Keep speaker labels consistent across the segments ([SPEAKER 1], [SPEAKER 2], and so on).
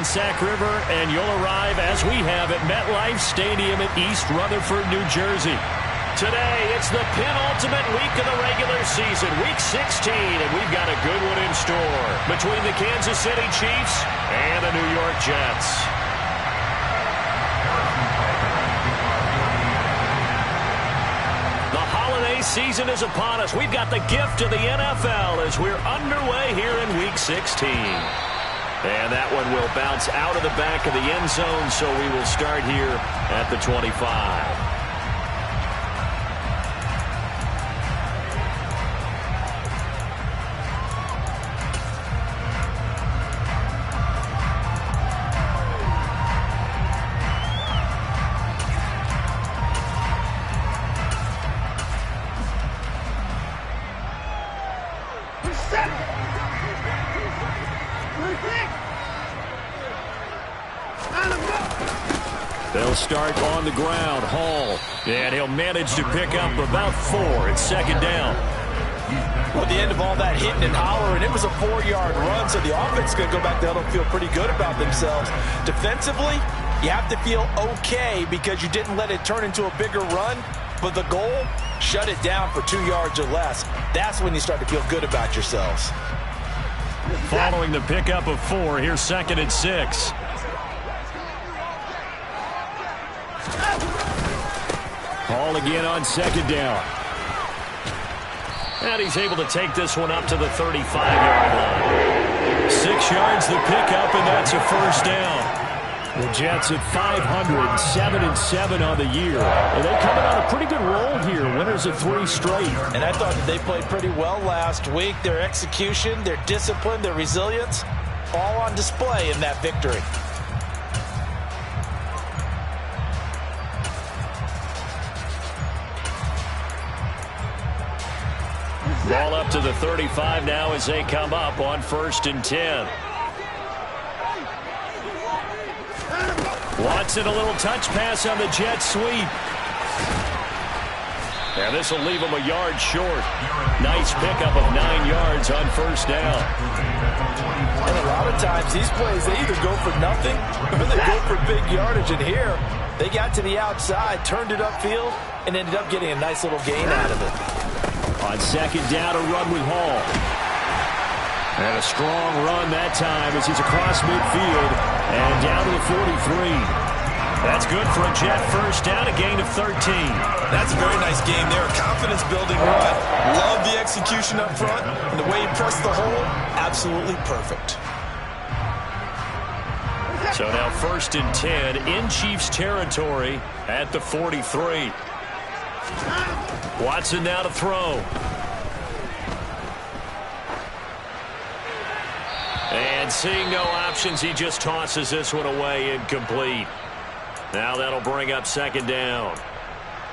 [SPEAKER 1] in Sac River, and you'll arrive, as we have, at MetLife Stadium in East Rutherford, New Jersey. Today, it's the penultimate week of the regular season, Week 16, and we've got a good one in store between the Kansas City Chiefs and the New York Jets. The holiday season is upon us. We've got the gift of the NFL as we're underway here in Week 16. And that one will bounce out of the back of the end zone, so we will start here at the 25. They'll start on the ground. Hall. And he'll manage to pick up about 4. It's second down.
[SPEAKER 2] Well, at the end of all that hitting and hollering, it was a 4-yard run, so the offense is going to go back there and feel pretty good about themselves. Defensively, you have to feel okay because you didn't let it turn into a bigger run, but the goal, shut it down for 2 yards or less. That's when you start to feel good about yourselves.
[SPEAKER 1] Following the pickup of 4, here's second and 6. Hall again on second down. And he's able to take this one up to the 35-yard line. 6 yards the pickup, and that's a first down. The Jets at 500, 7-7 on the year. And they coming on a pretty good roll here. Winners of 3 straight.
[SPEAKER 2] And I thought that they played pretty well last week. Their execution, their discipline, their resilience, all on display in that victory.
[SPEAKER 1] Ball up to the 35 now as they come up on 1st and 10. Watson, a little touch pass on the jet sweep. And this will leave him a yard short. Nice pickup of 9 yards on 1st down.
[SPEAKER 2] And a lot of times these plays, they either go for nothing or they go for big yardage. And here, they got to the outside, turned it upfield, and ended up getting a nice little gain out of it.
[SPEAKER 1] On second down, a run with Hall. And a strong run that time as he's across midfield and down to the 43. That's good for a Jet first down, a gain of 13.
[SPEAKER 2] That's a very nice game there. Confidence-building run. Love the execution up front. And the way he pressed the hole, absolutely perfect.
[SPEAKER 1] So now 1st and 10 in Chiefs territory at the 43. Watson now to throw. And seeing no options, he just tosses this one away incomplete. Now that'll bring up second down.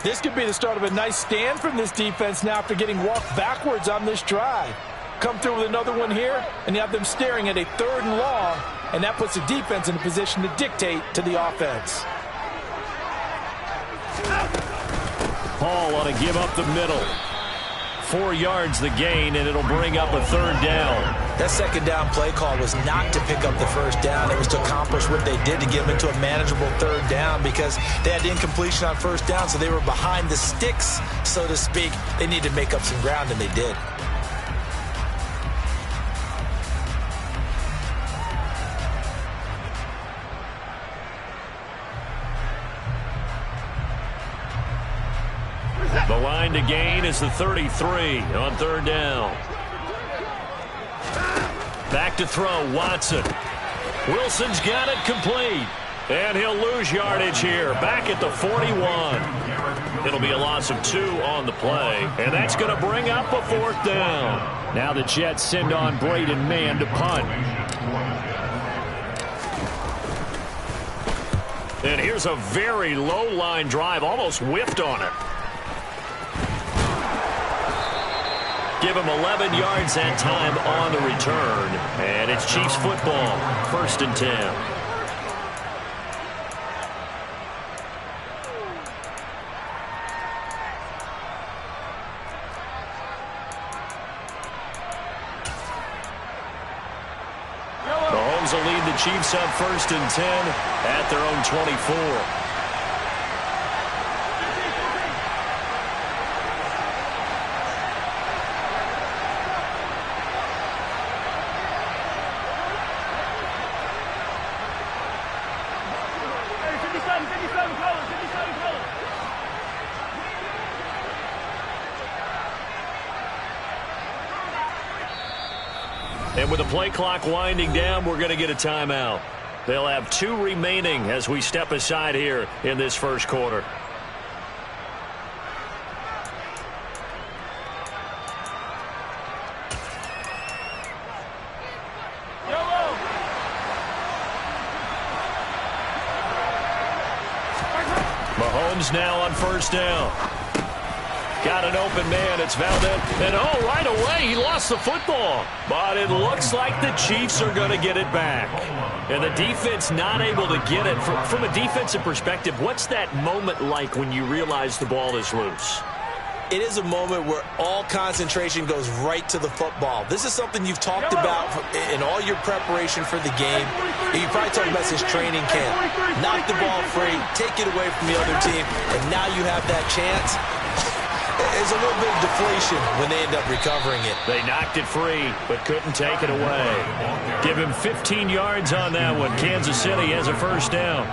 [SPEAKER 2] This could be the start of a nice stand from this defense now after getting walked backwards on this drive. Come through with another one here, and you have them staring at a 3rd and long, and that puts the defense in a position to dictate to the offense.
[SPEAKER 1] Hall on a give up the middle. 4 yards the gain, and it'll bring up a 3rd down.
[SPEAKER 2] That second down play call was not to pick up the first down. It was to accomplish what they did to get them into a manageable 3rd down because they had incompletion on 1st down, so they were behind the sticks, so to speak. They needed to make up some ground, and they did.
[SPEAKER 1] The line to gain is the 33 on 3rd down. Back to throw, Watson. Wilson's got it complete. And he'll lose yardage here. Back at the 41. It'll be a loss of 2 on the play. And that's going to bring up a 4th down. Now the Jets send on Braden Mann to punt. And here's a very low line drive. Almost whiffed on it. Give him 11 yards that time on the return. And it's Chiefs football. 1st and 10. Mahomes will lead the Chiefs up 1st and 10 at their own 24. And with the play clock winding down, we're going to get a timeout. They'll have 2 remaining as we step aside here in this first quarter. Mahomes now on 1st down. Got an open man. It's Valdez. And, oh, right away, he lost the football. But it looks like the Chiefs are going to get it back. And the defense not able to get it. From a defensive perspective, what's that moment like when you realize the ball is loose?
[SPEAKER 2] It is a moment where all concentration goes right to the football. This is something you've talked about in all your preparation for the game. You probably talked about since training camp. Knock the ball free, take it away from the other team, and now you have that chance. There's a little bit of deflation when they end up recovering it.
[SPEAKER 1] They knocked it free, but couldn't take it away. Give him 15 yards on that one. Kansas City has a 1st down.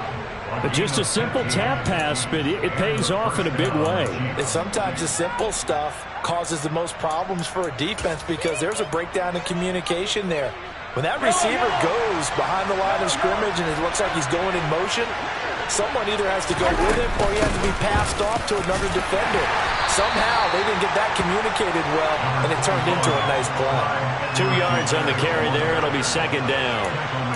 [SPEAKER 3] But just a simple tap pass, but it pays off in a big way.
[SPEAKER 2] And sometimes the simple stuff causes the most problems for a defense because there's a breakdown in communication there. When that receiver goes behind the line of scrimmage and it looks like he's going in motion, someone either has to go with him or he has to be passed off to another defender. Somehow they didn't get that communicated well, and it turned into a nice play.
[SPEAKER 1] 2 yards on the carry there. It'll be 2nd down.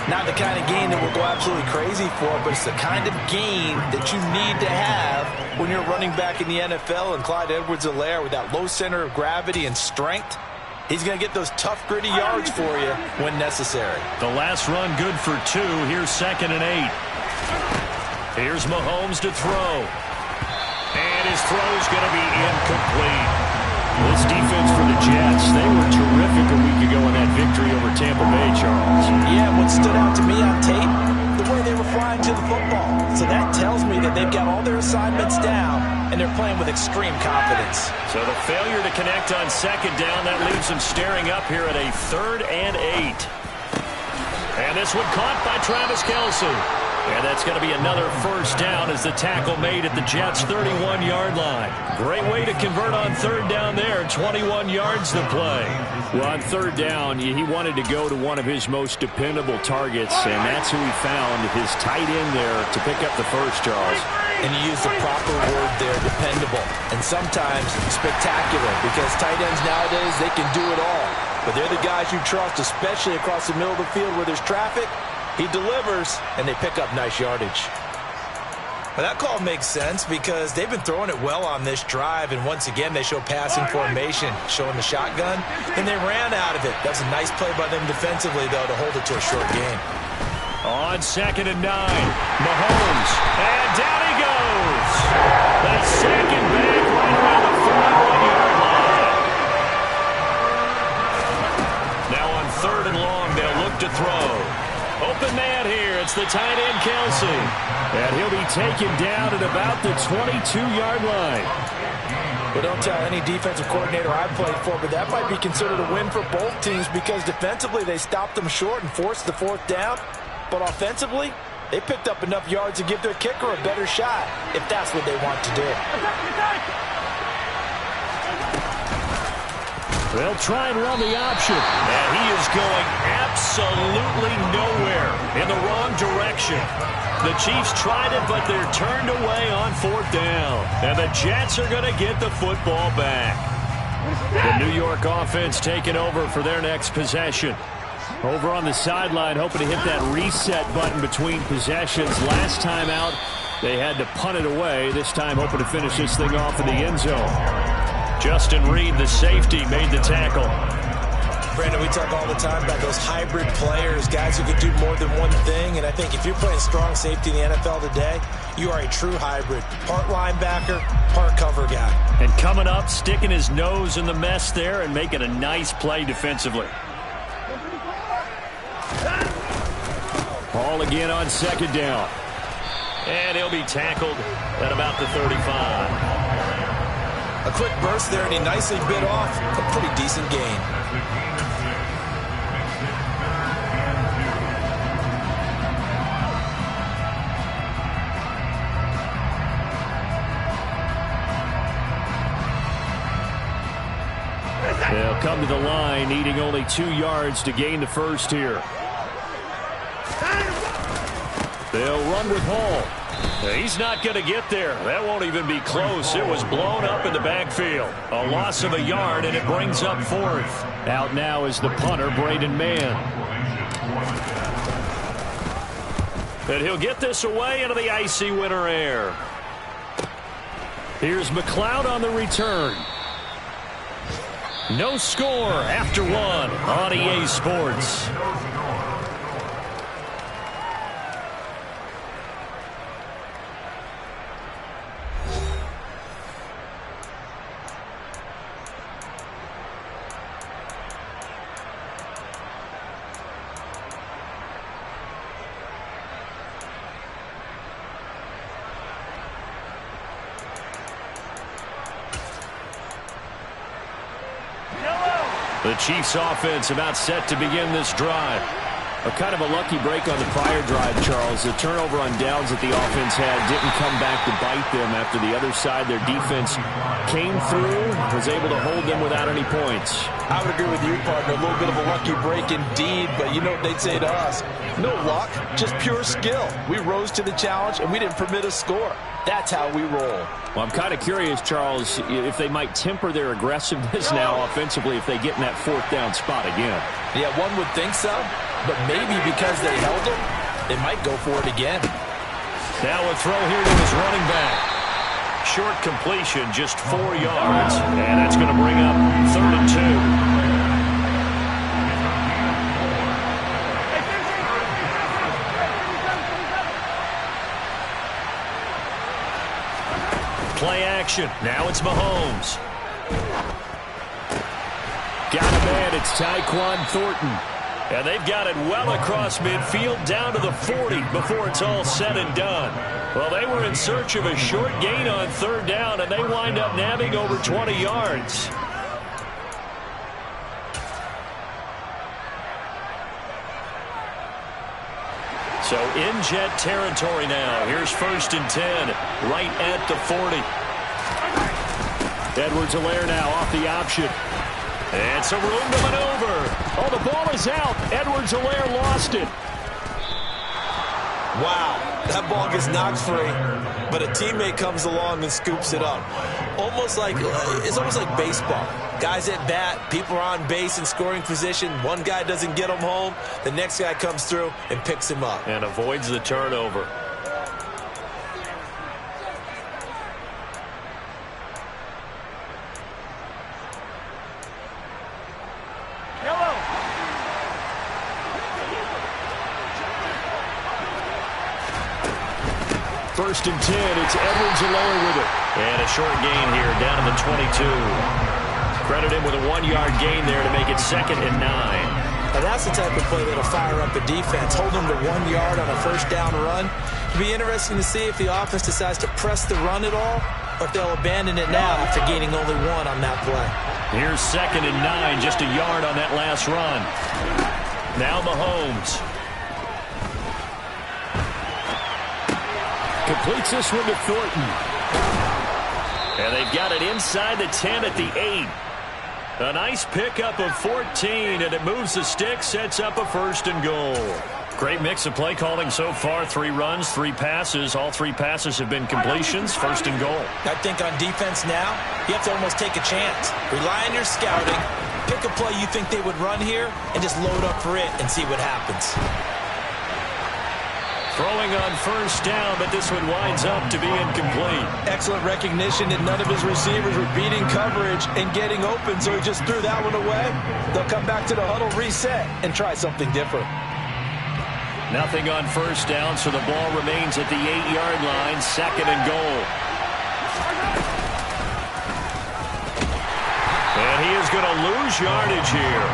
[SPEAKER 2] Not the kind of gain that we'll go absolutely crazy for, but it's the kind of gain that you need to have when you're running back in the NFL. And Clyde Edwards-Helaire with that low center of gravity and strength, he's going to get those tough, gritty yards for you when necessary.
[SPEAKER 1] The last run good for 2. Here's 2nd and 8. Here's Mahomes to throw. And his throw's going to be incomplete. This defense for the Jets, they were terrific a week ago in that victory over Tampa Bay, Charles.
[SPEAKER 2] Yeah, what stood out to me on tape, the way they were flying to the football. So that tells me that they've got all their assignments down, and they're playing with extreme confidence.
[SPEAKER 1] So the failure to connect on 2nd down, that leaves them staring up here at a 3rd and 8. And this one caught by Travis Kelce. And that's going to be another 1st down as the tackle made at the Jets' 31-yard line. Great way to convert on 3rd down there. 21 yards to play.
[SPEAKER 3] Well, on 3rd down, he wanted to go to one of his most dependable targets, and that's who he found, his tight end there, to pick up the first, Charles.
[SPEAKER 2] And you use the proper word there, dependable. And sometimes spectacular, because tight ends nowadays, they can do it all. But they're the guys you trust, especially across the middle of the field where there's traffic. He delivers, and they pick up nice yardage. Well, that call makes sense because they've been throwing it well on this drive, and once again, they show passing formation, showing the shotgun, and they ran out of it. That's a nice play by them defensively, though, to hold it to a short gain.
[SPEAKER 1] On 2nd and 9, Mahomes, and down he goes. That's 2nd back right around the 41-yard line. Now on 3rd and long, they'll look to throw. Open man here. It's the tight end, Kelce.
[SPEAKER 3] And he'll be taken down at about the 22-yard line.
[SPEAKER 2] But don't tell any defensive coordinator I played for, but that might be considered a win for both teams because defensively they stopped them short and forced the 4th down. But offensively, they picked up enough yards to give their kicker a better shot if that's what they want to do.
[SPEAKER 3] They'll try and run the option.
[SPEAKER 1] And he is going absolutely nowhere in the wrong direction. The Chiefs tried it, but they're turned away on 4th down. And the Jets are going to get the football back. The New York offense taking over for their next possession.
[SPEAKER 3] Over on the sideline, hoping to hit that reset button between possessions. Last time out, they had to punt it away. This time, hoping to finish this thing off in the end zone.
[SPEAKER 1] Justin Reed, the safety, made the tackle.
[SPEAKER 2] Brandon, we talk all the time about those hybrid players, guys who can do more than one thing. And I think if you're playing strong safety in the NFL today, you are a true hybrid. Part linebacker, part cover guy.
[SPEAKER 1] And coming up, sticking his nose in the mess there and making a nice play defensively.
[SPEAKER 3] Ball again on second down.
[SPEAKER 1] And he'll be tackled at about the 35.
[SPEAKER 2] A quick burst there, and he nicely bit off a pretty decent gain.
[SPEAKER 3] They'll come to the line, needing only 2 yards to gain the first here. They'll run with Hall.
[SPEAKER 1] He's not going to get there. That won't even be close. It was blown up in the backfield. A loss of a yard, and it brings up 4th.
[SPEAKER 3] Out now is the punter, Braden Mann.
[SPEAKER 1] And he'll get this away into the icy winter air.
[SPEAKER 3] Here's McLeod on the return.
[SPEAKER 1] No score after 1 on EA Sports. The Chiefs offense about set to begin this drive.
[SPEAKER 3] A kind of a lucky break on the prior drive, Charles. The turnover on downs that the offense had didn't come back to bite them after the other side. Their defense came through, was able to hold them without any points.
[SPEAKER 2] I would agree with you, partner. A little bit of a lucky break indeed, but you know what they'd say to us? No luck, just pure skill. We rose to the challenge, and we didn't permit a score. That's how we roll.
[SPEAKER 3] Well, I'm kind of curious, Charles, if they might temper their aggressiveness now offensively if they get in that 4th down spot again.
[SPEAKER 2] Yeah, one would think so, but maybe because they held him, they might go for it again.
[SPEAKER 1] Now a throw here to his running back. Short completion, just 4 yards, and that's going to bring up 3rd and 2. Play action. Now it's Mahomes.
[SPEAKER 3] Got a man. It's Tyquan Thornton.
[SPEAKER 1] And they've got it well across midfield down to the 40 before it's all said and done. Well, they were in search of a short gain on 3rd down, and they wind up nabbing over 20 yards. So in Jet territory now. Here's 1st and 10, right at the 40.
[SPEAKER 3] Edwards-Helaire now off the option.
[SPEAKER 1] And some room to maneuver.
[SPEAKER 3] Oh, the ball is out. Edwards-Helaire lost it.
[SPEAKER 2] Wow, that ball gets knocked free, but a teammate comes along and scoops it up. It's almost like baseball. Guys at bat, people are on base in scoring position. One guy doesn't get him home. The next guy comes through and picks him up.
[SPEAKER 1] And avoids the turnover.
[SPEAKER 3] First and 10, it's Edwards-Helaire with it.
[SPEAKER 1] And a short gain here down to the 22. Credit him with a 1-yard gain there to make it 2nd and 9.
[SPEAKER 2] Now that's the type of play that'll fire up a defense. Hold them to 1 yard on a 1st down run. It'll be interesting to see if the offense decides to press the run at all, or if they'll abandon it now after gaining only 1 on that play.
[SPEAKER 1] Here's 2nd and 9, just a yard on that last run. Now Mahomes.
[SPEAKER 3] Completes this one to Thornton.
[SPEAKER 1] And they've got it inside the 10 at the 8. A nice pickup of 14, and it moves the stick, sets up a 1st and goal. Great mix of play calling so far. 3 runs, 3 passes. All 3 passes have been completions. 1st and goal.
[SPEAKER 2] I think on defense now, you have to almost take a chance. Rely on your scouting. Pick a play you think they would run here, and just load up for it and see what happens.
[SPEAKER 1] Throwing on 1st down, but this one winds up to be incomplete.
[SPEAKER 2] Excellent recognition that none of his receivers were beating coverage and getting open, so he just threw that one away. They'll come back to the huddle, reset, and try something different.
[SPEAKER 1] Nothing on 1st down, so the ball remains at the 8-yard line, 2nd and goal. And he is going to lose yardage here.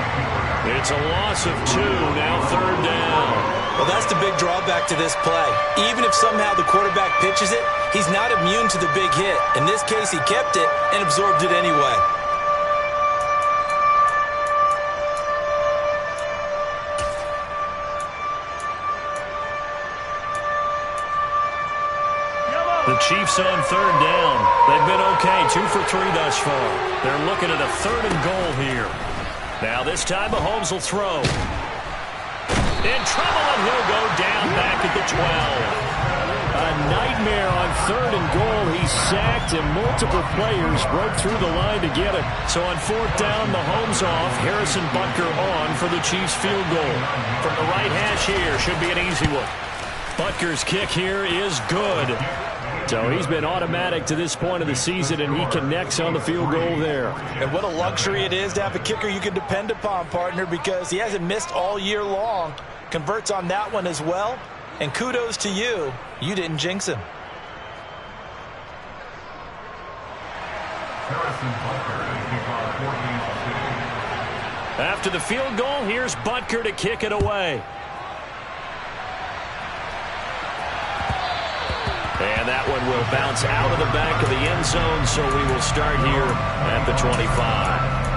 [SPEAKER 1] It's a loss of 2, now 3rd down.
[SPEAKER 2] Well, that's the big drawback to this play. Even if somehow the quarterback pitches it, he's not immune to the big hit. In this case, he kept it and absorbed it anyway.
[SPEAKER 1] The Chiefs on third down. They've been okay, 2 for 3 thus far. They're looking at a 3rd and goal here. Now this time Mahomes will throw. In trouble, and he'll go down back at the 12. A nightmare on 3rd and goal. He's sacked, and multiple players broke through the line to get it. So on 4th down, Mahomes off. Harrison Butker on for the Chiefs field goal. From the right hash here, should be an easy one. Butker's kick here is good. So he's been automatic to this point of the season, and he connects on the field goal there.
[SPEAKER 2] And what a luxury it is to have a kicker you can depend upon, partner, because he hasn't missed all year long. Converts on that one as well. And kudos to you. You didn't jinx him.
[SPEAKER 1] After the field goal, here's Butker to kick it away. And that one will bounce out of the back of the end zone, so we will start here at the 25.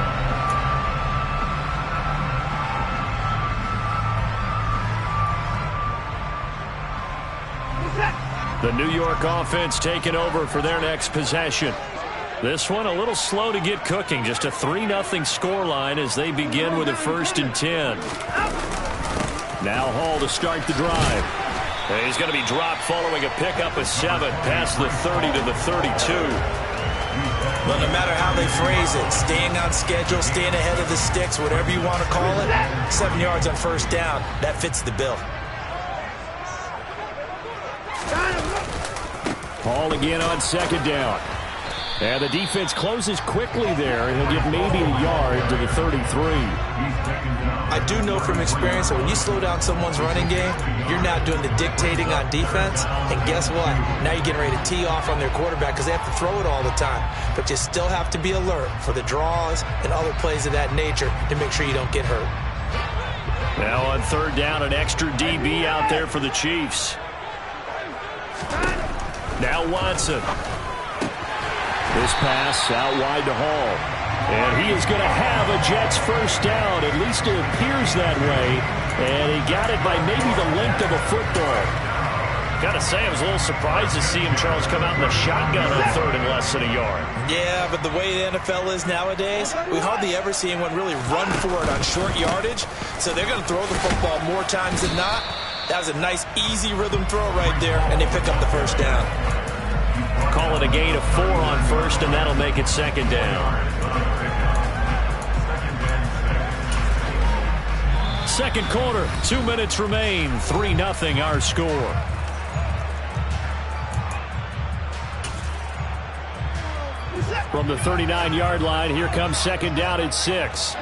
[SPEAKER 1] The New York offense taking over for their next possession. This one a little slow to get cooking. Just a 3-0 scoreline as they begin with a 1st and 10. Now Hall to start the drive. And he's going to be dropped following a pickup of 7 past the 30 to the 32.
[SPEAKER 2] Well, no matter how they phrase it, staying on schedule, staying ahead of the sticks, whatever you want to call it, 7 yards on 1st down, that fits the bill.
[SPEAKER 3] Hall again on 2nd down. And the defense closes quickly there, and he'll get maybe a yard to the 33.
[SPEAKER 2] I do know from experience that when you slow down someone's running game, you're not doing the dictating on defense. And guess what? Now you're getting ready to tee off on their quarterback because they have to throw it all the time. But you still have to be alert for the draws and other plays of that nature to make sure you don't get hurt.
[SPEAKER 1] Now on 3rd down, an extra DB out there for the Chiefs. Now Watson. This pass out wide to Hall. And he is going to have a Jets 1st down. At least it appears that way. And he got it by maybe the length of a football. Got to say, I was a little surprised to see him, Charles, come out in the shotgun on 3rd and less than a yard.
[SPEAKER 2] Yeah, but the way the NFL is nowadays, we hardly ever see anyone really run for it on short yardage. So they're going to throw the football more times than not. That was a nice, easy rhythm throw right there, and they pick up the 1st down.
[SPEAKER 1] Call it a gain of 4 on 1st, and that'll make it 2nd down. 2nd quarter, 2 minutes remain. 3-0 our score. From the 39-yard line, here comes 2nd down at 6.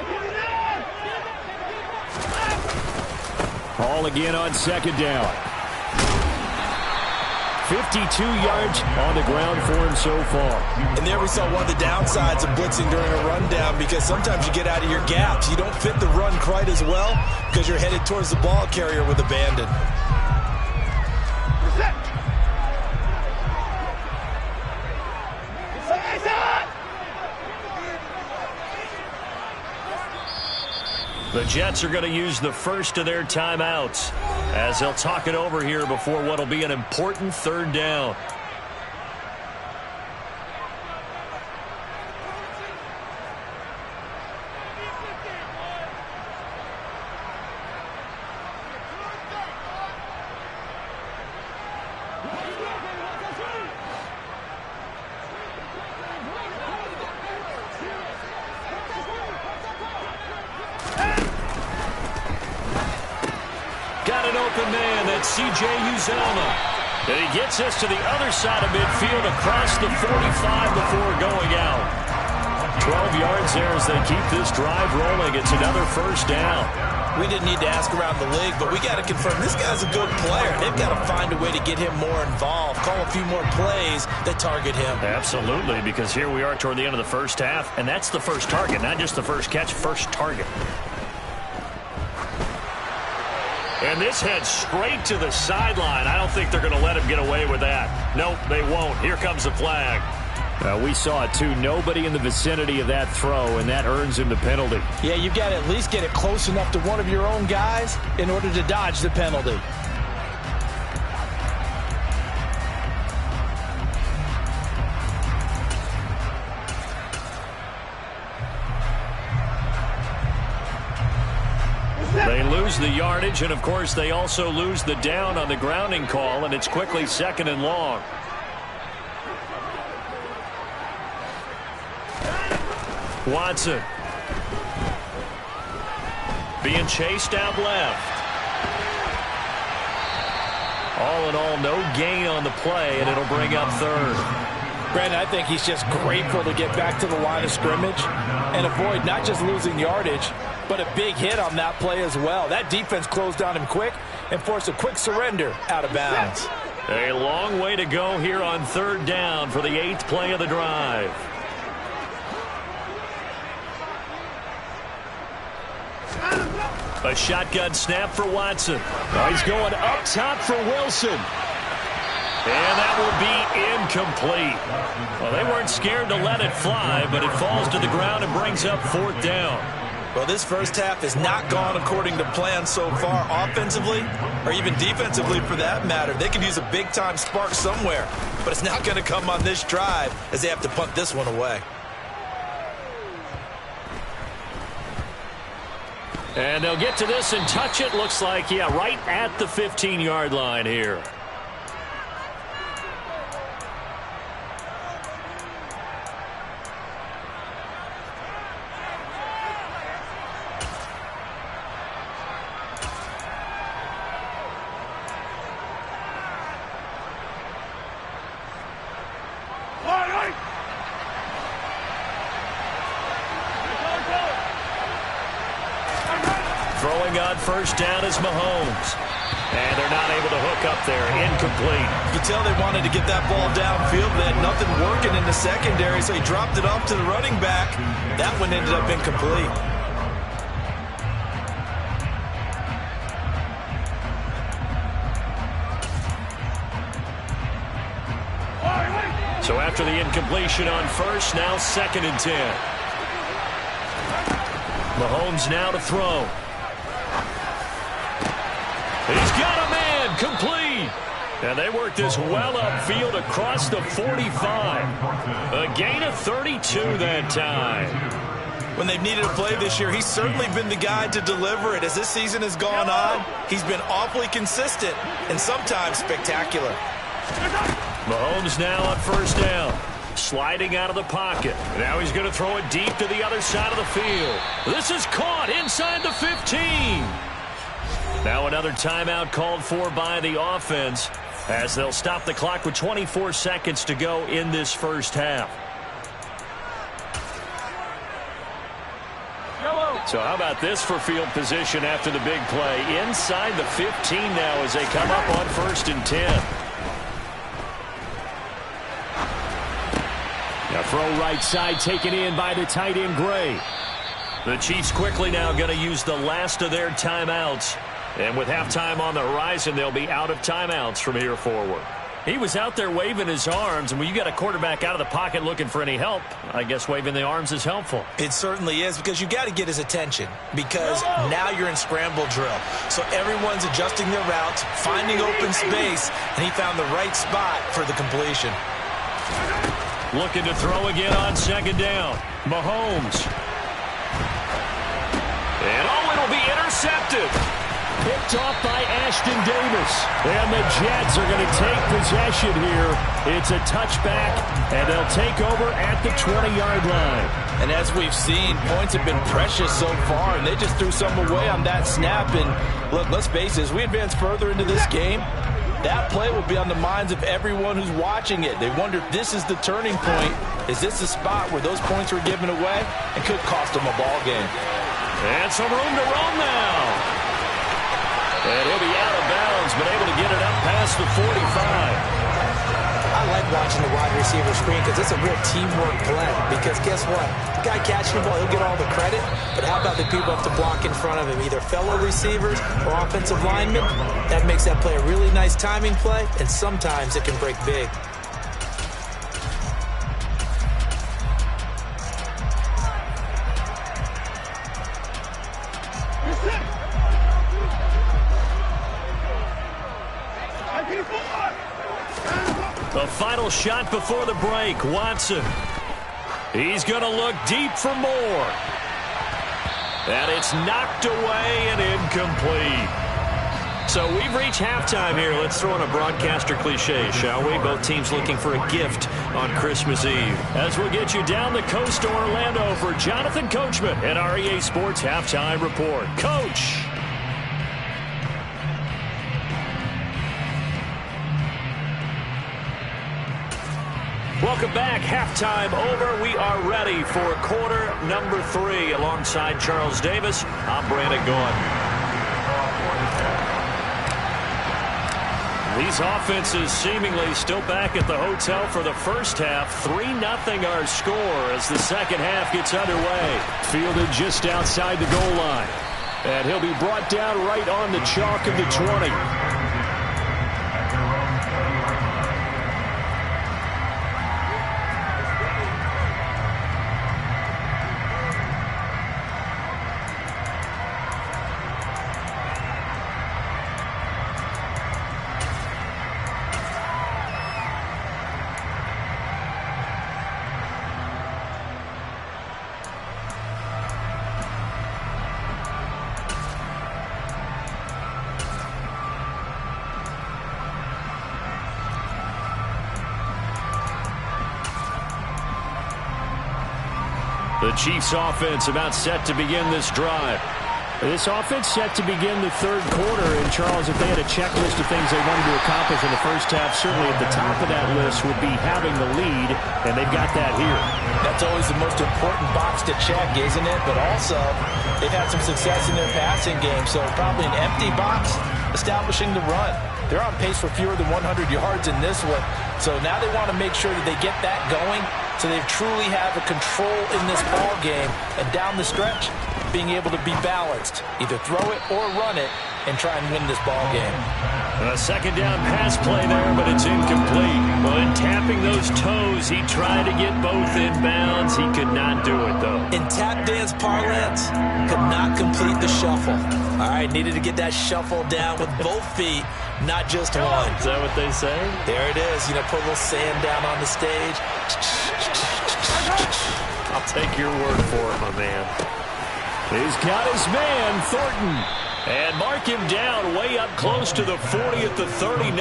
[SPEAKER 1] Hall again on 2nd down. 52 yards on the ground for him so far.
[SPEAKER 2] And there we saw one of the downsides of blitzing during a rundown, because sometimes you get out of your gaps. You don't fit the run quite as well because you're headed towards the ball carrier with abandon.
[SPEAKER 1] The Jets are going to use the first of their timeouts as they'll talk it over here before what will be an important 3rd down. Got an open man, that's C.J. Uzomah. And he gets us to the other side of midfield across the 45 before going out. 12 yards there as they keep this drive rolling. It's another 1st down.
[SPEAKER 2] We didn't need to ask around the league, but we got to confirm this guy's a good player. They've got to find a way to get him more involved, call a few more plays that target him.
[SPEAKER 1] Absolutely, because here we are toward the end of the 1st half, and that's the first target, not just the first catch, first target. And this heads straight to the sideline. I don't think they're going to let him get away with that. Nope, they won't. Here comes the flag.
[SPEAKER 3] We saw it, too. Nobody in the vicinity of that throw, and that earns him the penalty.
[SPEAKER 2] Yeah, you've got to at least get it close enough to one of your own guys in order to dodge the penalty.
[SPEAKER 1] They lose the yardage, and, of course, they also lose the down on the grounding call, and it's quickly 2nd and long. Watson being chased out left. All in all, no gain on the play, and it'll bring up 3rd.
[SPEAKER 2] Brandon, I think he's just grateful to get back to the line of scrimmage and avoid not just losing yardage, but a big hit on that play as well. That defense closed on him quick and forced a quick surrender out of bounds.
[SPEAKER 1] A long way to go here on 3rd down for the 8th play of the drive. A shotgun snap for Watson. He's going up top for Wilson. And that will be incomplete. Well, they weren't scared to let it fly, but it falls to the ground and brings up 4th down.
[SPEAKER 2] Well, this first half has not gone according to plan so far offensively or even defensively for that matter. They could use a big-time spark somewhere, but it's not going to come on this drive as they have to punt this one away.
[SPEAKER 1] And they'll get to this and touch it. Looks like, yeah, right at the 15-yard line here. Throwing on first down is Mahomes. And they're not able to hook up there. Incomplete.
[SPEAKER 2] You can tell they wanted to get that ball downfield. They had nothing working in the secondary, so he dropped it off to the running back. That one ended up incomplete.
[SPEAKER 1] So after the incompletion on first, now 2nd and 10. Mahomes now to throw. He's got a man, complete. And they work this well upfield across the 45. A gain of 32 that time.
[SPEAKER 2] When they've needed a play this year, he's certainly been the guy to deliver it. As this season has gone on, he's been awfully consistent and sometimes spectacular.
[SPEAKER 1] Mahomes now on first down. Sliding out of the pocket. Now he's going to throw it deep to the other side of the field. This is caught inside the 15. Now another timeout called for by the offense as they'll stop the clock with 24 seconds to go in this first half. So how about this for field position after the big play? Inside the 15 now as they come up on 1st and 10.
[SPEAKER 3] Now throw right side taken in by the tight end Gray.
[SPEAKER 1] The Chiefs quickly now going to use the last of their timeouts. And with halftime on the horizon, they'll be out of timeouts from here forward. He was out there waving his arms, and when you got a quarterback out of the pocket looking for any help, I guess waving the arms is helpful.
[SPEAKER 2] It certainly is, because you got to get his attention, because now you're in scramble drill. So everyone's adjusting their routes, finding open space, and he found the right spot for the completion.
[SPEAKER 1] Looking to throw again on 2nd down. Mahomes. And it'll be intercepted.
[SPEAKER 3] Picked off by Ashton Davis. And the Jets are going to take possession here. It's a touchback, and they'll take over at the 20-yard line.
[SPEAKER 2] And as we've seen, points have been precious so far, and they just threw some away on that snap. And look, let's face it, as we advance further into this game, that play will be on the minds of everyone who's watching it. They wonder if this is the turning point. Is this the spot where those points were given away and could cost them a ball game?
[SPEAKER 1] And some room to roam now. And he'll be out of bounds, but able to get it up past the 45.
[SPEAKER 2] I like watching the wide receiver screen because it's a real teamwork play. Because guess what? The guy catching the ball, he'll get all the credit. But how about the people up to block in front of him, either fellow receivers or offensive linemen? That makes that play a really nice timing play, and sometimes it can break big.
[SPEAKER 1] The final shot before the break. Watson. He's going to look deep for more. And it's knocked away and incomplete. So we've reached halftime here. Let's throw in a broadcaster cliche, shall we? Both teams looking for a gift on Christmas Eve. As we'll get you down the coast to Orlando for Jonathan Coachman and our EA Sports Halftime Report. Coach. Welcome back. Halftime over. We are ready for quarter number 3. Alongside Charles Davis, I'm Brandon Gaudin. These offenses seemingly still back at the hotel for the first half. 3-0 our score as the second half gets underway. Fielded just outside the goal line. And he'll be brought down right on the chalk of the 20. The Chiefs offense about set to begin this drive. This offense set to begin the third quarter. And, Charles, if they had a checklist of things they wanted to accomplish in the first half, certainly at the top of that list would be having the lead, and they've got that here.
[SPEAKER 2] That's always the most important box to check, isn't it? But also, they've had some success in their passing game, so probably an empty box establishing the run. They're on pace for fewer than 100 yards in this one, so now they want to make sure that they get that going so they truly have a control in this ball game, and down the stretch, being able to be balanced, either throw it or run it, and try and win this ball game.
[SPEAKER 1] A second down pass play there, but it's incomplete. Well, in tapping those toes, he tried to get both in bounds. He could not do it, though.
[SPEAKER 2] In tap dance parlance, could not complete the shuffle. All right, needed to get that shuffle down with both feet, not just one.
[SPEAKER 1] Is that what they say?
[SPEAKER 2] There it is. You know, put a little sand down on the stage.
[SPEAKER 1] I'll take your word for it, my man. He's got his man, Thornton. And mark him down way up close to the 40 at the 39.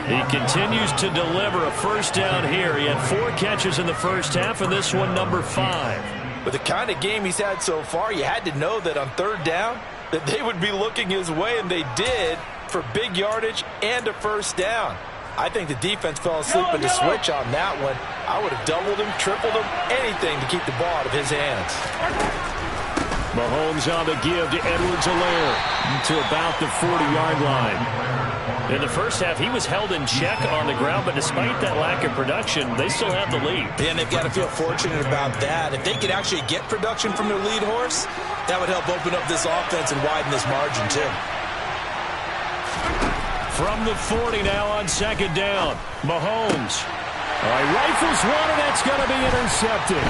[SPEAKER 1] He continues to deliver a first down here. He had 4 catches in the first half, and this one number 5.
[SPEAKER 2] With the kind of game he's had so far, you had to know that on third down that they would be looking his way, and they did, for big yardage and a first down. I think the defense fell asleep at the switch on that one. I would have doubled him, tripled him, anything to keep the ball out of his hands.
[SPEAKER 1] Mahomes on the give to Edwards-Helaire to about the 40-yard line. In the first half, he was held in check on the ground, but despite that lack of production, they still have the lead.
[SPEAKER 2] And they've got to feel fortunate about that. If they could actually get production from their lead horse, that would help open up this offense and widen this margin, too.
[SPEAKER 1] From the 40 now on second down, Mahomes. All right, rifles one, and that's going to be intercepted.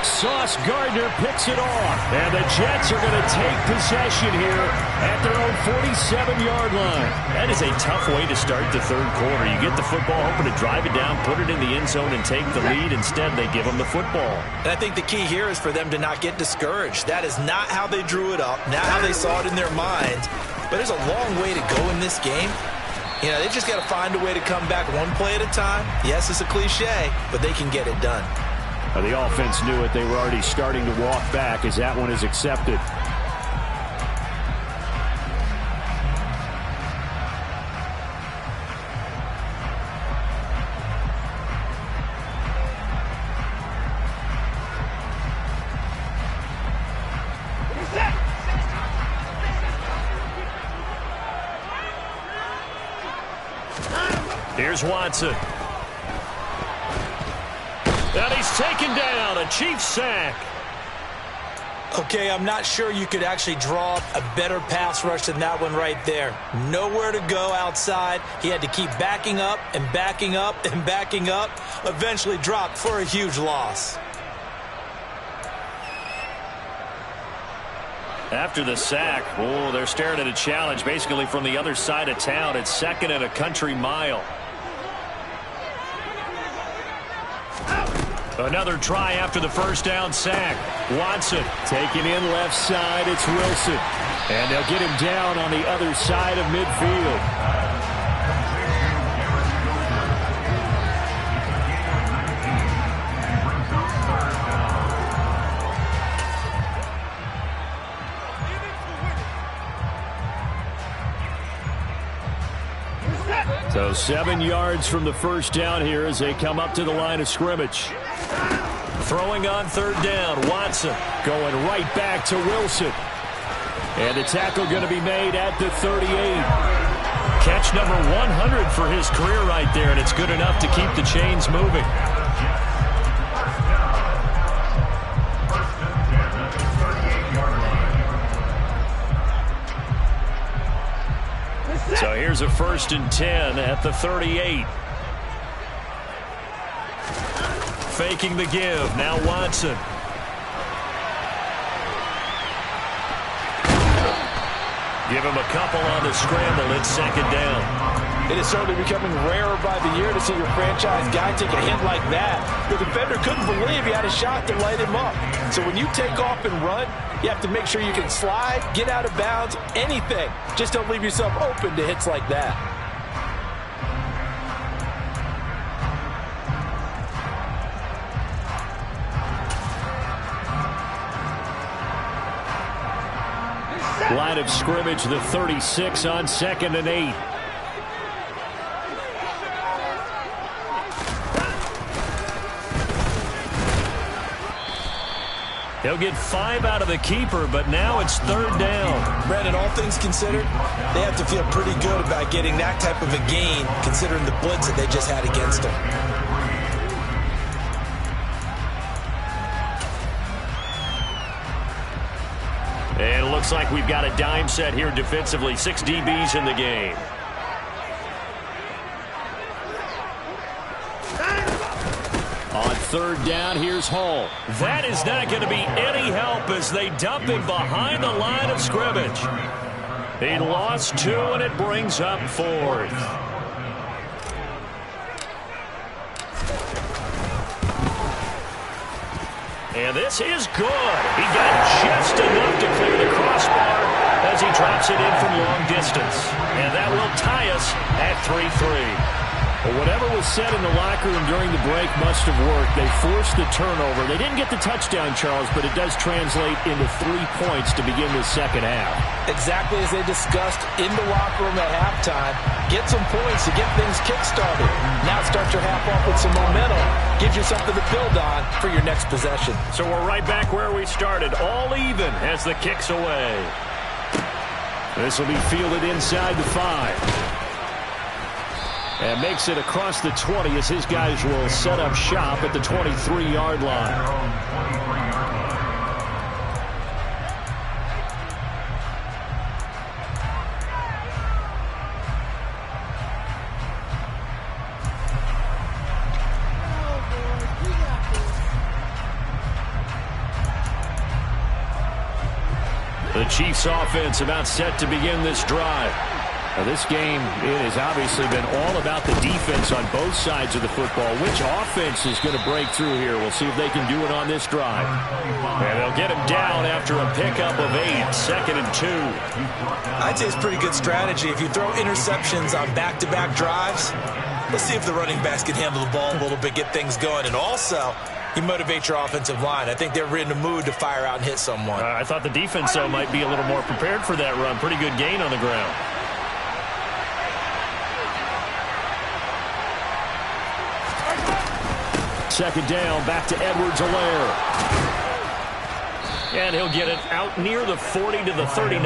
[SPEAKER 1] Sauce Gardner picks it off, and the Jets are going to take possession here at their own 47-yard line. That is a tough way to start the third quarter. You get the football, hoping to drive it down, put it in the end zone, and take the lead. Instead, they give them the football.
[SPEAKER 2] And I think the key here is for them to not get discouraged. That is not how they drew it up, not how they saw it in their minds. But there's a long way to go in this game. You know, they just got to find a way to come back one play at a time. Yes, it's a cliche, but they can get it done.
[SPEAKER 3] The offense knew it. They were already starting to walk back as that one is accepted.
[SPEAKER 1] Here's Watson. taken down. A Chiefs sack.
[SPEAKER 2] Okay, I'm not sure you could actually draw up a better pass rush than that one right there. Nowhere to go outside. He had to keep backing up and backing up and backing up. Eventually dropped for a huge loss.
[SPEAKER 1] After the sack, oh, they're staring at a challenge basically from the other side of town. It's 2nd and a country mile. Another try after the first down sack. Watson taking in left side. It's Wilson. And they'll get him down on the other side of midfield. So 7 yards from the first down here as they come up to the line of scrimmage. Throwing on 3rd down, Watson going right back to Wilson. And the tackle going to be made at the 38. Catch number 100 for his career right there, and it's good enough to keep the chains moving. So here's a 1st and 10 at the 38. Faking the give. Now Watson. Give him a couple on the scramble. It's 2nd down.
[SPEAKER 2] It is certainly becoming rarer by the year to see your franchise guy take a hit like that. The defender couldn't believe he had a shot to light him up. So when you take off and run, you have to make sure you can slide, get out of bounds, anything. Just don't leave yourself open to hits like that.
[SPEAKER 1] Line of scrimmage, the 36 on 2nd and 8. He'll get 5 out of the keeper, but now it's 3rd down.
[SPEAKER 2] Brandon, all things considered, they have to feel pretty good about getting that type of a gain, considering the blitz that they just had against them.
[SPEAKER 1] And it looks like we've got a dime set here defensively. 6 DBs in the game. On 3rd down, here's Hall. That is not going to be any help as they dump him behind the line of scrimmage. He lost 2, and it brings up 4th. And this is good. He got just enough to clear the crossbar as he drops it in from long distance. And that will tie us at 3-3. Well, whatever was said in the locker room during the break must have worked. They forced the turnover. They didn't get the touchdown, Charles, but it does translate into 3 points to begin the second half.
[SPEAKER 2] Exactly as they discussed in the locker room at halftime. Get some points to get things kick-started. Now start your half off with some momentum. Gives you something to build on for your next possession.
[SPEAKER 1] So we're right back where we started. All even as the kick's away. This will be fielded inside the 5. And makes it across the 20 as his guys will set up shop at the 23-yard line. The Chiefs offense about set to begin this drive. Now this game, it has obviously been all about the defense on both sides of the football. Which offense is going to break through here? We'll see if they can do it on this drive. And they'll get him down after a pickup of 8, 2nd and 2.
[SPEAKER 2] I'd say it's pretty good strategy. If you throw interceptions on back-to-back drives, let's see if the running backs can handle the ball a little bit, get things going. And also, you motivate your offensive line. I think they're in the mood to fire out and hit someone.
[SPEAKER 1] I thought the defense, though, might be a little more prepared for that run. Pretty good gain on the ground. Second down, back to Edwards-Helaire. And he'll get it out near the 40 to the 39.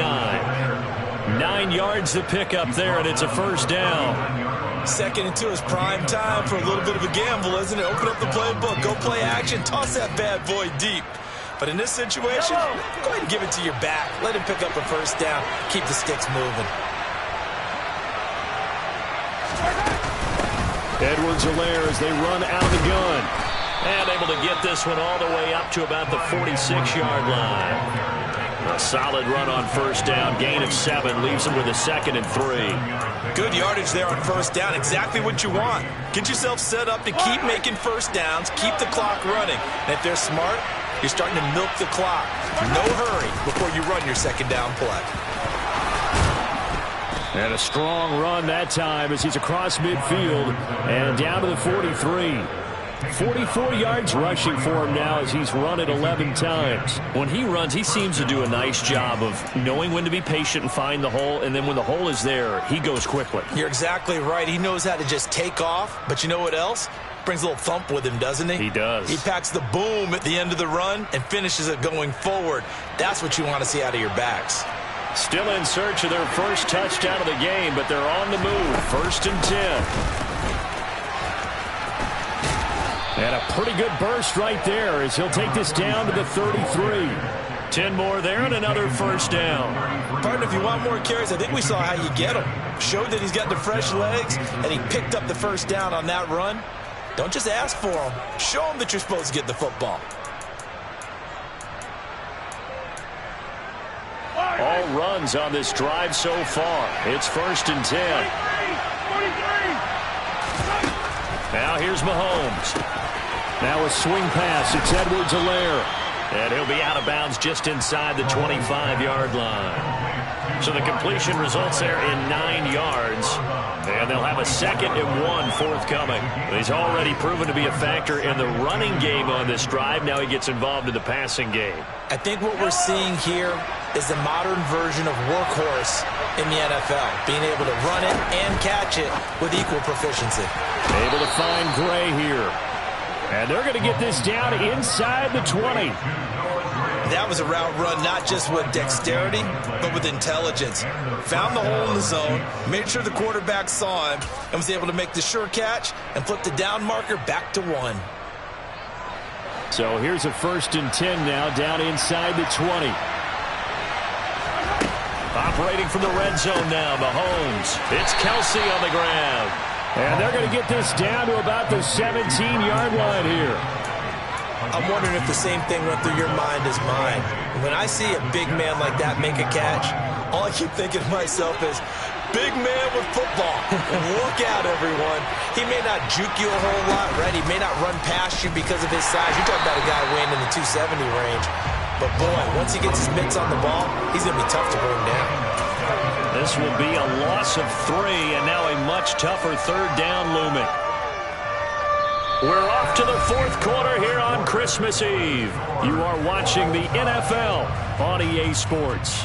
[SPEAKER 1] 9 yards to pick up there, and it's a first down.
[SPEAKER 2] Second and 2 is prime time for a little bit of a gamble, isn't it? Open up the playbook, go play action, toss that bad boy deep. But in this situation, go ahead and give it to your back. Let him pick up a first down. Keep the sticks moving.
[SPEAKER 1] Edwards-Helaire as they run out of the gun. And able to get this one all the way up to about the 46-yard line. A solid run on first down. Gain of 7 leaves him with a 2nd and 3.
[SPEAKER 2] Good yardage there on first down. Exactly what you want. Get yourself set up to keep making first downs. Keep the clock running. And if they're smart, you're starting to milk the clock. No hurry before you run your second down play.
[SPEAKER 3] And a strong run that time as he's across midfield and down to the 43. 44 yards rushing for him now as he's run it 11 times.
[SPEAKER 1] When he runs, he seems to do a nice job of knowing when to be patient and find the hole, and then when the hole is there, he goes quickly.
[SPEAKER 2] You're exactly right. He knows how to just take off, but you know what else? Brings a little thump with him, doesn't he?
[SPEAKER 1] He does.
[SPEAKER 2] He packs the boom at the end of the run and finishes it going forward. That's what you want to see out of your backs.
[SPEAKER 1] Still in search of their first touchdown of the game, but they're on the move. 1st and 10. And a pretty good burst right there as he'll take this down to the 33. 10 more there and another first down.
[SPEAKER 2] Partner, if you want more carries, I think we saw how you get him. Showed that he's got the fresh legs, and he picked up the first down on that run. Don't just ask for him. Show him that you're supposed to get the football.
[SPEAKER 1] All runs on this drive so far. It's 1st and 10. Now here's Mahomes.
[SPEAKER 3] Now a swing pass. It's Edwards-Helaire.
[SPEAKER 1] And he'll be out of bounds just inside the 25-yard line. So the completion results there in 9 yards. And they'll have a 2nd and 1 forthcoming. He's already proven to be a factor in the running game on this drive. Now he gets involved in the passing game.
[SPEAKER 2] I think what we're seeing here is the modern version of workhorse in the NFL. Being able to run it and catch it with equal proficiency.
[SPEAKER 3] Able to find Gray here. And they're going to get this down inside the 20.
[SPEAKER 2] That was a route run not just with dexterity, but with intelligence. Found the hole in the zone, made sure the quarterback saw him, and was able to make the sure catch and flip the down marker back to 1.
[SPEAKER 3] So here's a 1st and 10 now, down inside the 20.
[SPEAKER 1] Operating from the red zone now, Mahomes. It's Kelsey on the ground.
[SPEAKER 3] And they're going to get this down to about the 17-yard line here.
[SPEAKER 2] I'm wondering if the same thing went through your mind as mine. When I see a big man like that make a catch, all I keep thinking to myself is, big man with football. Look out, everyone. He may not juke you a whole lot, right? He may not run past you because of his size. You're talking about a guy weighing in the 270 range. But, boy, once he gets his mitts on the ball, he's going to be tough to bring down.
[SPEAKER 1] This will be a loss of 3, and now a much tougher 3rd down looming. We're off to the 4th quarter here on Christmas Eve. You are watching the NFL on EA Sports.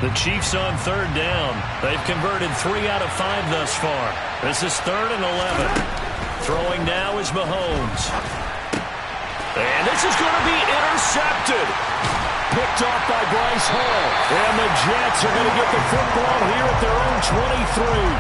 [SPEAKER 1] The Chiefs on 3rd down. They've converted 3 out of 5 thus far. This is 3rd and 11. Throwing now is Mahomes. And this is going to be intercepted.
[SPEAKER 3] Picked off by Bryce Hall. And the Jets are going to get the football here at their own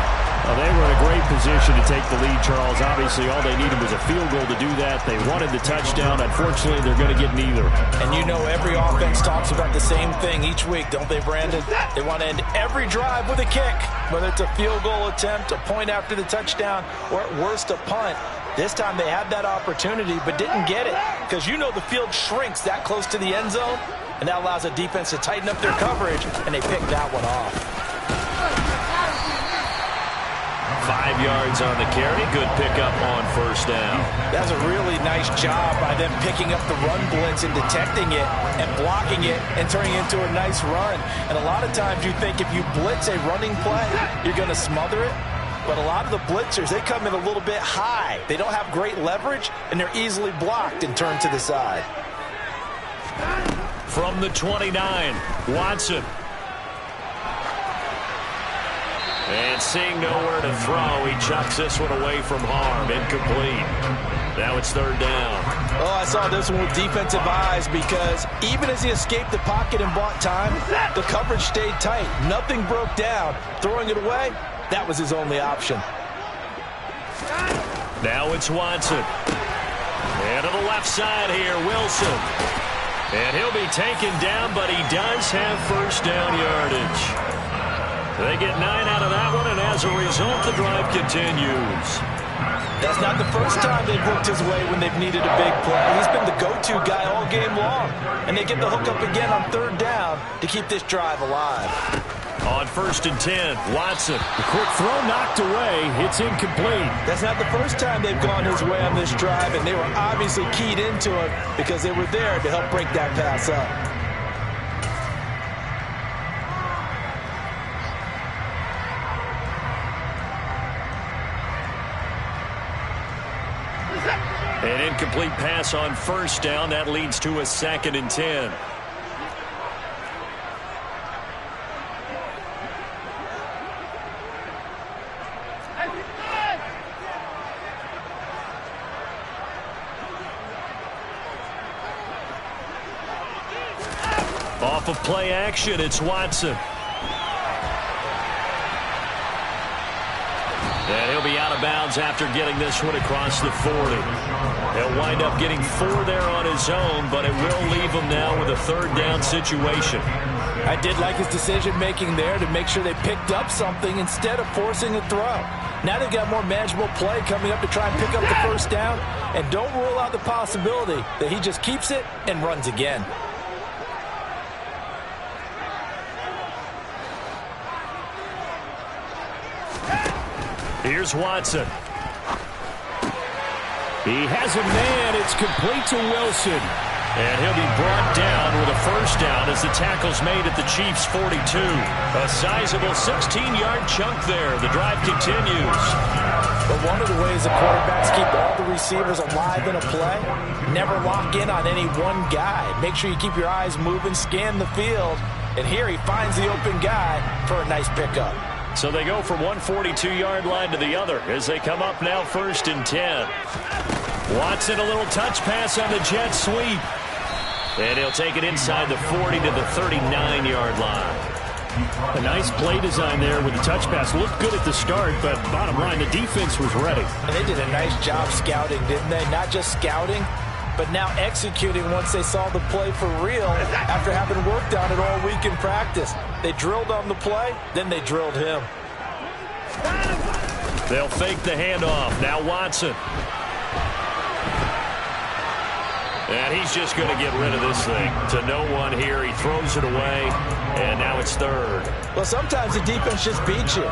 [SPEAKER 3] 23. Well, they were in a great position to take the lead, Charles. Obviously, all they needed was a field goal to do that. They wanted the touchdown. Unfortunately, they're going to get neither.
[SPEAKER 2] And you know every offense talks about the same thing each week, don't they, Brandon? They want to end every drive with a kick, whether it's a field goal attempt, a point after the touchdown, or at worst a punt. This time they had that opportunity but didn't get it because you know the field shrinks that close to the end zone, and that allows a defense to tighten up their coverage, and they picked that one off.
[SPEAKER 1] 5 yards on the carry. Good pickup on first down.
[SPEAKER 2] That's a really nice job by them picking up the run blitz and detecting it and blocking it and turning it into a nice run. And a lot of times you think if you blitz a running play, you're going to smother it. But a lot of the blitzers, they come in a little bit high. They don't have great leverage, and they're easily blocked and turned to the side.
[SPEAKER 1] From the 29, Watson. And seeing nowhere to throw, he chucks this one away from harm. Incomplete. Now it's third down.
[SPEAKER 2] Oh, I saw this one with defensive eyes because even as he escaped the pocket and bought time, the coverage stayed tight. Nothing broke down. Throwing it away, that was his only option.
[SPEAKER 1] Now it's Watson. And to the left side here, Wilson. And he'll be taken down, but he does have first down yardage. They get 9 out of that one, and as a result, the drive continues.
[SPEAKER 2] That's not the first time they've worked his way when they've needed a big play. He's been the go-to guy all game long. And they get the hook up again on third down to keep this drive alive.
[SPEAKER 1] On 1st and 10, Watson.
[SPEAKER 3] The quick throw knocked away. It's incomplete.
[SPEAKER 2] That's not the first time they've gone his way on this drive, and they were obviously keyed into it because they were there to help break that pass up.
[SPEAKER 1] An incomplete pass on first down. That leads to a 2nd and 10. Off of play action, it's Watson. And he'll be out of bounds after getting this one across the 40. He'll wind up getting 4 there on his own, but it will leave him now with a third down situation.
[SPEAKER 2] I did like his decision-making there to make sure they picked up something instead of forcing a throw. Now they've got more manageable play coming up to try and pick up the first down, and don't rule out the possibility that he just keeps it and runs again.
[SPEAKER 1] Here's Watson.
[SPEAKER 3] He has a man. It's complete to Wilson.
[SPEAKER 1] And he'll be brought down with a first down as the tackle's made at the Chiefs' 42. A sizable 16-yard chunk there. The drive continues.
[SPEAKER 2] But one of the ways the quarterbacks keep all the receivers alive in a play, never lock in on any one guy. Make sure you keep your eyes moving, scan the field. And here he finds the open guy for a nice pickup.
[SPEAKER 1] So they go from one 42-yard line to the other as they come up now 1st and 10. Watson, a little touch pass on the jet sweep. And he'll take it inside the 40 to the 39-yard line.
[SPEAKER 3] A nice play design there with the touch pass. Looked good at the start, but bottom line, the defense was ready.
[SPEAKER 2] And they did a nice job scouting, didn't they? Not just scouting, but now executing once they saw the play for real after having worked on it all week in practice. They drilled on the play, then they drilled him.
[SPEAKER 1] They'll fake the handoff. Now Watson. And he's just going to get rid of this thing. To no one here. He throws it away, and now it's third.
[SPEAKER 2] Well, sometimes the defense just beats you.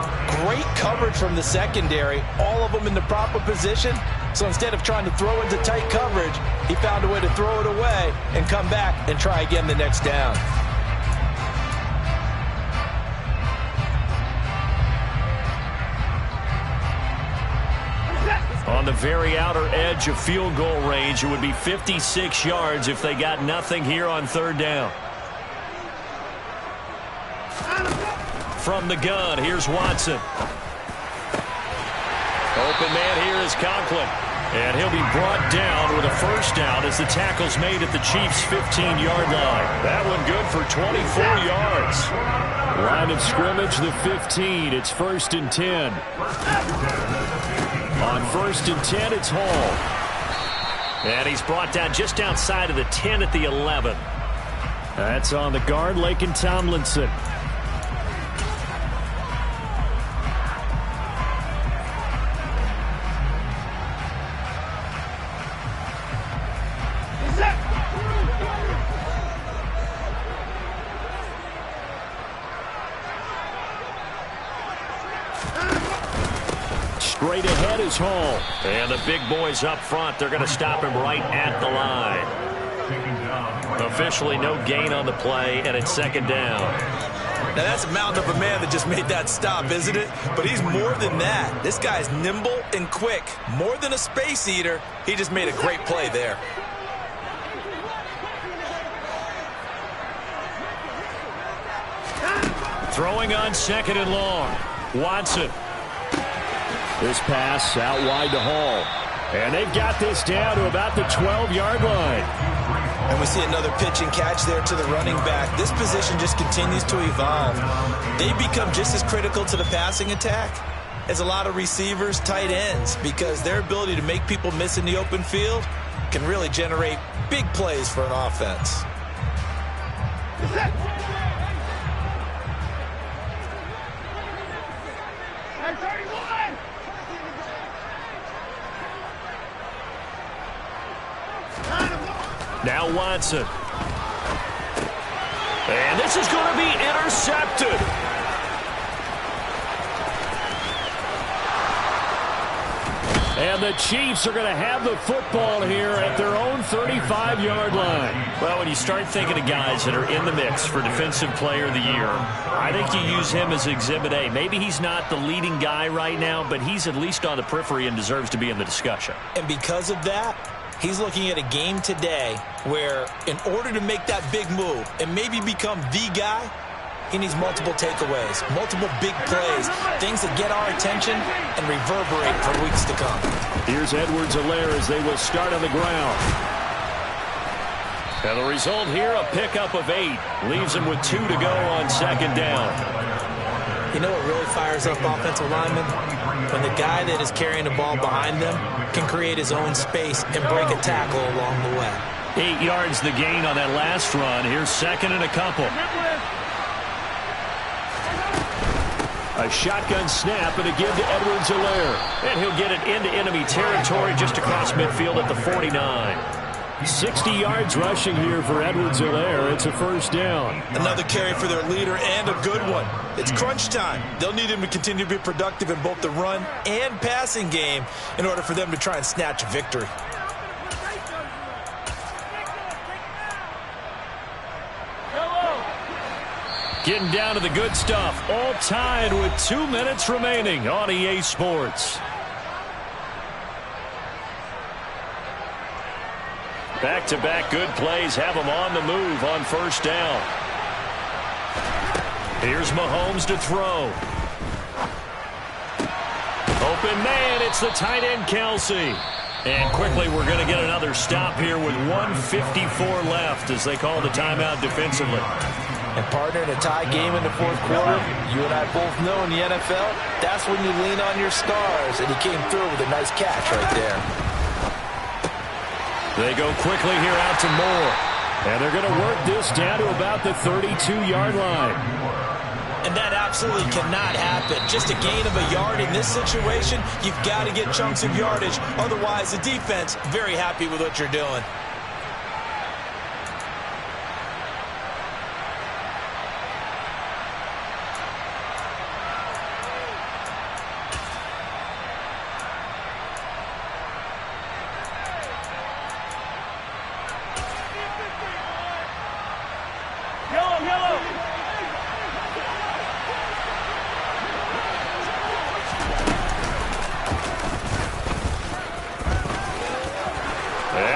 [SPEAKER 2] Great coverage from the secondary, all of them in the proper position. So instead of trying to throw into tight coverage, he found a way to throw it away and come back and try again the next down.
[SPEAKER 1] On the very outer edge of field goal range, it would be 56 yards if they got nothing here on third down. From the gun, here's Watson. Open man here is Conklin. And he'll be brought down with a first down as the tackle's made at the Chiefs' 15-yard line. That one good for 24 yards.
[SPEAKER 3] Line of scrimmage, the 15. It's 1st and 10. On 1st and 10, it's Hall.
[SPEAKER 1] And he's brought down just outside of the 10 at the 11.
[SPEAKER 3] That's on the guard, Laken Tomlinson.
[SPEAKER 1] Straight ahead is Hall. And the big boys up front, they're going to stop him right at the line. Officially no gain on the play, and it's 2nd down.
[SPEAKER 2] Now that's a mountain of a man that just made that stop, isn't it? But he's more than that. This guy's nimble and quick. More than a space eater, he just made a great play there.
[SPEAKER 1] Throwing on 2nd and long. Watson.
[SPEAKER 3] This pass out wide to Hall. And they've got this down to about the 12-yard line.
[SPEAKER 2] And we see another pitch and catch there to the running back. This position just continues to evolve. They become just as critical to the passing attack as a lot of receivers, tight ends, because their ability to make people miss in the open field can really generate big plays for an offense.
[SPEAKER 1] Now Watson. And this is going to be intercepted. And the Chiefs are going to have the football here at their own 35-yard line.
[SPEAKER 4] Well, when you start thinking of guys that are in the mix for Defensive Player of the Year, I think you use him as Exhibit A. Maybe he's not the leading guy right now, but he's at least on the periphery and deserves to be in the discussion.
[SPEAKER 2] And because of that, he's looking at a game today where in order to make that big move and maybe become the guy, he needs multiple takeaways, multiple big plays, things that get our attention and reverberate for weeks to come.
[SPEAKER 3] Here's Edwards-Helaire as they will start on the ground.
[SPEAKER 1] And the result here, a pickup of 8. Leaves him with 2 to go on second down.
[SPEAKER 2] You know what really fires up offensive linemen? When the guy that is carrying the ball behind them can create his own space and break a tackle along the way.
[SPEAKER 1] 8 yards the gain on that last run. Here's second and a couple.
[SPEAKER 3] A shotgun snap and a give to Edwards-Helaire.
[SPEAKER 1] And he'll get it into enemy territory just across midfield at the 49.
[SPEAKER 3] 60 yards rushing here for Edwards-Helaire. It's a first down.
[SPEAKER 2] Another carry for their leader and a good one. It's crunch time. They'll need him to continue to be productive in both the run and passing game in order for them to try and snatch a victory.
[SPEAKER 1] Getting down to the good stuff. All tied with 2 minutes remaining on EA Sports. Back-to-back good plays have them on the move on first down. Here's Mahomes to throw. Open man, it's the tight end Kelsey. And quickly we're going to get another stop here with 1:54 left as they call the timeout defensively.
[SPEAKER 2] And partner, in a tie game in the fourth quarter, you and I both know in the NFL, that's when you lean on your stars, and he came through with a nice catch right there.
[SPEAKER 1] They go quickly here out to Moore.
[SPEAKER 3] And they're going to work this down to about the 32-yard line.
[SPEAKER 2] And that absolutely cannot happen. Just a gain of a yard in this situation, you've got to get chunks of yardage. Otherwise, the defense, very happy with what you're doing.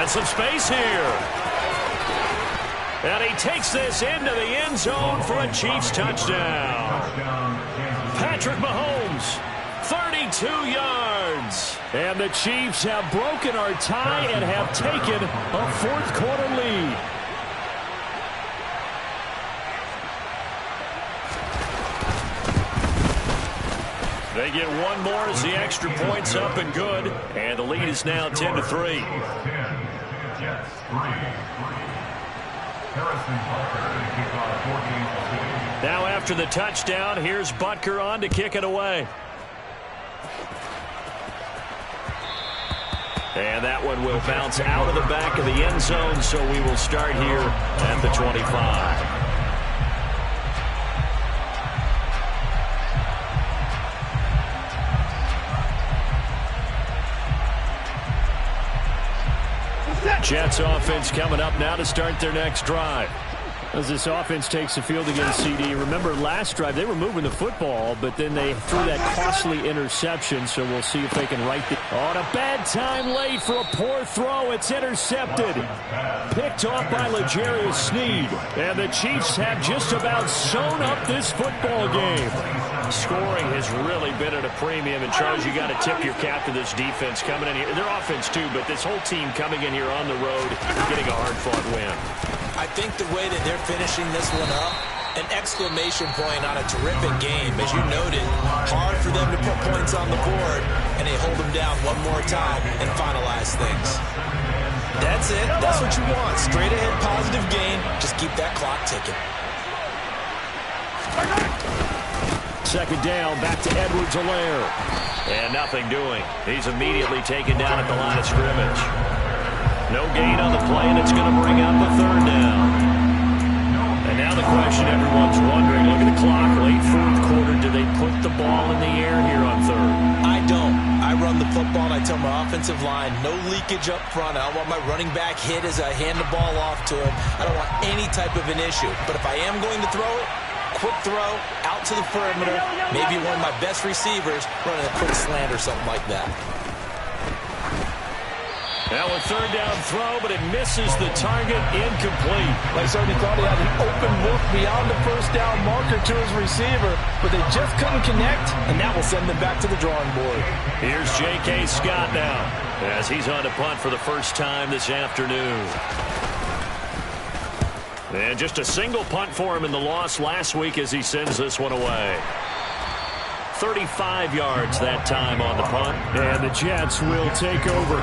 [SPEAKER 1] Some space here. And he takes this into the end zone for a Chiefs touchdown. Patrick Mahomes, 32 yards.
[SPEAKER 3] And the Chiefs have broken our tie and have taken a fourth quarter lead.
[SPEAKER 1] They get one more as the extra point's up and good. And the lead is now 10-3. Now after the touchdown, here's Butker on to kick it away. And that one will bounce out of the back of the end zone, so we will start here at the 25. Jets offense coming up now to start their next drive.
[SPEAKER 3] As this offense takes the field against CD, remember last drive they were moving the football, but then they threw that costly interception, so we'll see if they can right the...
[SPEAKER 1] On a bad time late for a poor throw. It's intercepted. Picked off by L'Jarius Sneed. And the Chiefs have just about sewn up this football game. Scoring has really been at a premium, and Charles, you got to tip your cap to this defense coming in here. Their offense too, but this whole team coming in here on the road, getting a hard-fought win.
[SPEAKER 2] I think the way that they're finishing this one up, an exclamation point on a terrific game. As you noted, hard for them to put points on the board, and they hold them down one more time and finalize things. That's it. That's what you want. Straight ahead, positive game. Just keep that clock ticking.
[SPEAKER 3] Second down, back to Edwards-Helaire.
[SPEAKER 1] And nothing doing. He's immediately taken down at the line of scrimmage. No gain on the play, and it's going to bring out the third down. And now the question everyone's wondering, look at the clock, late fourth quarter, do they put the ball in the air here on third?
[SPEAKER 2] I don't. I run the football, and I tell my offensive line, no leakage up front. I don't want my running back hit as I hand the ball off to him. I don't want any type of an issue. But if I am going to throw it, quick throw, out to the perimeter, maybe one of my best receivers running a quick slant or something like that.
[SPEAKER 1] Now a third down throw, but it misses the target, incomplete.
[SPEAKER 2] They certainly thought he had an open look beyond the first down marker to his receiver, but they just couldn't connect, and that will send them back to the drawing board.
[SPEAKER 1] Here's J.K. Scott now, as he's on to punt for the first time this afternoon. And just a single punt for him in the loss last week as he sends this one away. 35 yards that time on the punt.
[SPEAKER 3] And the Jets will take over.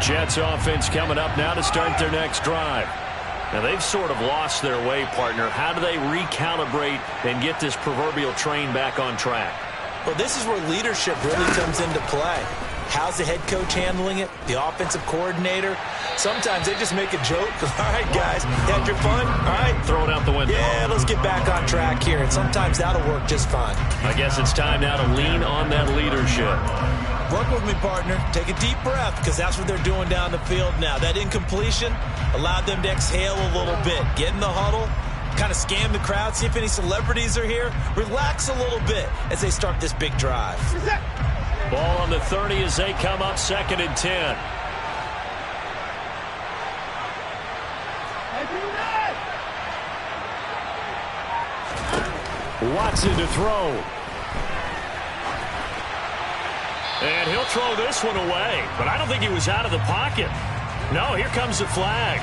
[SPEAKER 1] Jets offense coming up now to start their next drive. Now they've sort of lost their way, partner. How do they recalibrate and get this proverbial train back on track?
[SPEAKER 2] Well, this is where leadership really comes into play. How's the head coach handling it? The offensive coordinator? Sometimes they just make a joke. All right, guys, you had your fun? All right.
[SPEAKER 1] Throw it out the window.
[SPEAKER 2] Yeah, let's get back on track here. And sometimes that'll work just fine.
[SPEAKER 1] I guess it's time now to lean on that leadership.
[SPEAKER 2] Work with me, partner. Take a deep breath, because that's what they're doing down the field now. That incompletion allowed them to exhale a little bit. Get in the huddle, kind of scan the crowd, see if any celebrities are here. Relax a little bit as they start this big drive.
[SPEAKER 1] Ball on the 30 as they come up 2nd and 10.
[SPEAKER 3] Watson to throw.
[SPEAKER 1] And he'll throw this one away, but I don't think he was out of the pocket. No, here comes the flag.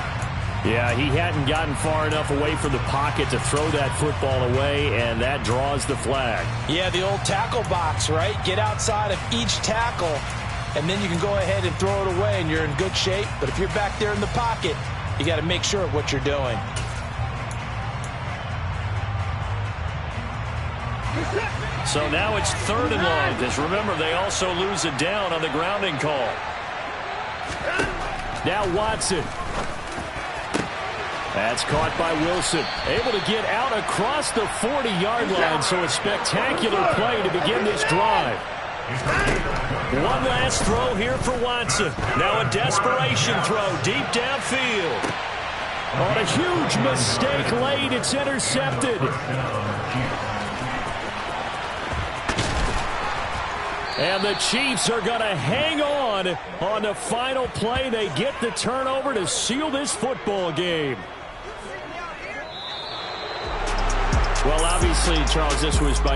[SPEAKER 3] Yeah, he hadn't gotten far enough away from the pocket to throw that football away, and that draws the flag.
[SPEAKER 2] Yeah, the old tackle box, right? Get outside of each tackle, and then you can go ahead and throw it away, and you're in good shape. But if you're back there in the pocket, you got to make sure of what you're doing.
[SPEAKER 1] So now it's 3rd and long, because remember, they also lose it down on the grounding call.
[SPEAKER 3] Now Watson. That's caught by Wilson. Able to get out across the 40-yard line, so a spectacular play to begin this drive.
[SPEAKER 1] One last throw here for Watson. Now a desperation throw deep downfield.
[SPEAKER 3] On a huge mistake late, it's intercepted. And the Chiefs are going to hang on the final play. They get the turnover to seal this football game. Well, obviously, Charles, this was by